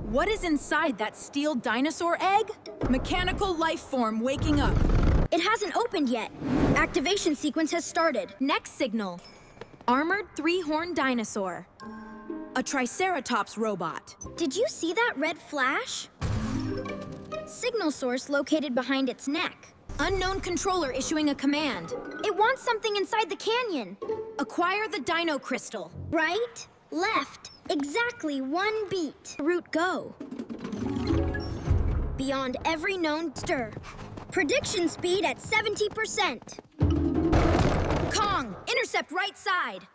What is inside that steel dinosaur egg? Mechanical life form waking up. It hasn't opened yet. Activation sequence has started. Next signal. Armored three-horned dinosaur. A triceratops robot. Did you see that red flash? Signal source located behind its neck. Unknown controller issuing a command. It wants something inside the canyon. Acquire the dino crystal. Right, left, exactly 1 beat. Route go. Beyond every known stir. Prediction speed at 70%. Kong, intercept right side.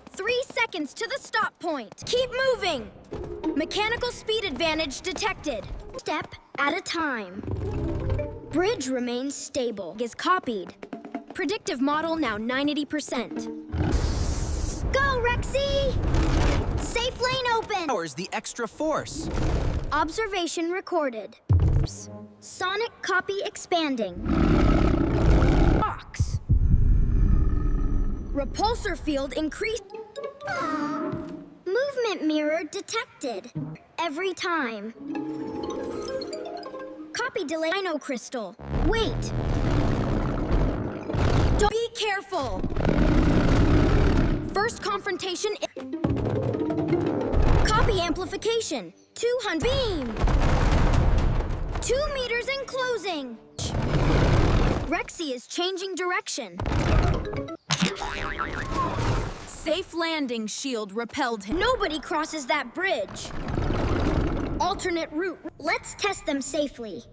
3 seconds to the stop point. Keep moving. Mechanical speed advantage detected. Step at a time. Bridge remains stable. Is copied. Predictive model now 90%. Go, Rexy! Safe lane open. Powers the extra force. Observation recorded. Sonic copy expanding. Box. Repulsor field increased. Movement mirror detected. Every time. Copy delay. Dino crystal. Wait. Don't be careful. First confrontation. Copy amplification. 200 beam. 2 meters in closing. Rexy is changing direction. Safe landing shield repelled him. Nobody crosses that bridge. Alternate route. Let's test them safely.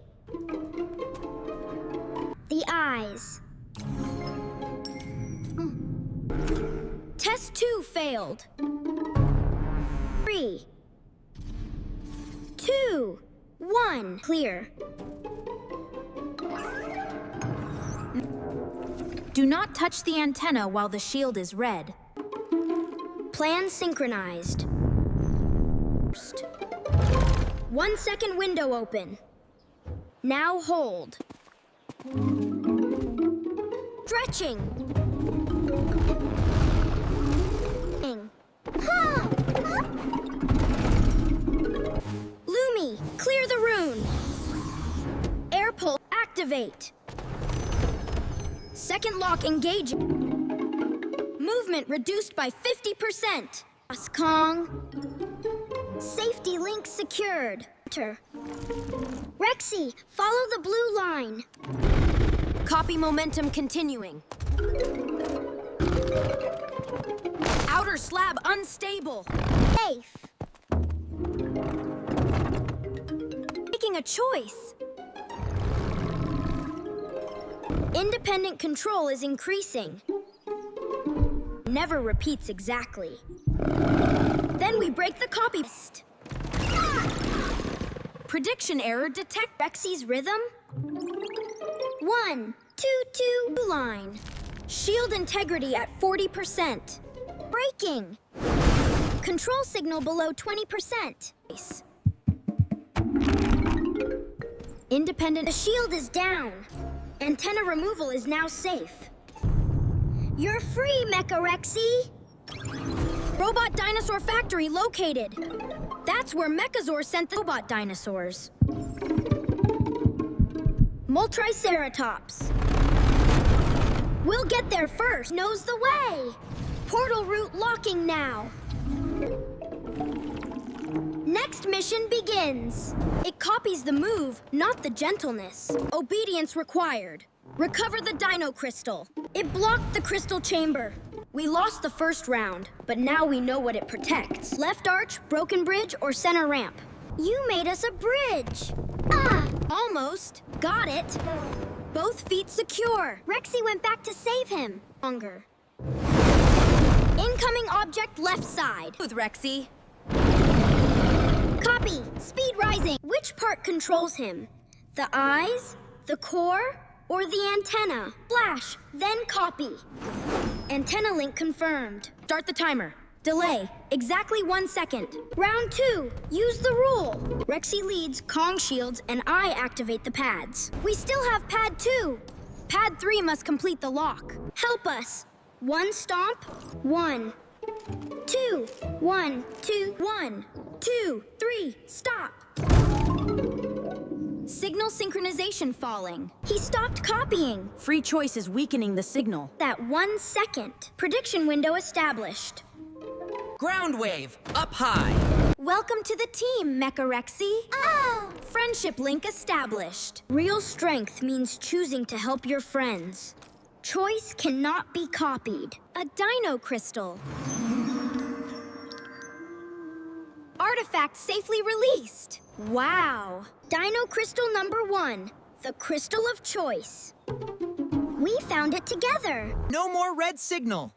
The eyes. Test 2 failed. 3, 2, 1. Clear. Do not touch the antenna while the shield is red. Plan synchronized. 1 second window open. Now hold. Stretching. LUMI, clear the rune. Air pull, activate. Second lock engaging. Movement reduced by 50%. Kong. Safety link secured. Rexy, follow the blue line. Copy momentum continuing. Outer slab unstable. Safe. Making a choice. Independent control is increasing. Never repeats exactly. Then we break the copy. Prediction error detect. Rexy's rhythm. 1, 2, 2 line. Shield integrity at 40%. Braking. Control signal below 20%. Independent. The shield is down. Antenna removal is now safe. You're free, Mecha Rexy. Robot dinosaur factory located. That's where Mechazor sent the robot dinosaurs. Triceratops. We'll get there first. Knows the way. Portal route locking now. Next mission begins. It copies the move, not the gentleness. Obedience required. Recover the dino crystal. It blocked the crystal chamber. We lost the first round, but now we know what it protects. Left arch, broken bridge, or center ramp. You made us a bridge. Ah! Almost. Got it. Both feet secure. Rexy went back to save him. Longer. Incoming object left side. With Rexy. Copy. Speed rising. Which part controls him? The eyes, the core, or the antenna? Flash, then copy. Antenna link confirmed. Start the timer. Delay. Exactly 1 second. Round 2. Use the rule. Rexy leads, Kong shields, and I activate the pads. We still have pad 2. Pad 3 must complete the lock. Help us. 1 stomp. 1, 2, 1, 2, 1, 2, 3, stop. Signal synchronization falling. He stopped copying. Free choice is weakening the signal. That 1 second. Prediction window established. Ground wave, up high. Welcome to the team, Mecharexy. Oh! Friendship link established. Real strength means choosing to help your friends. Choice cannot be copied. A dino crystal. Artifact safely released. Wow. Dino crystal number 1, the crystal of choice. We found it together. No more red signal.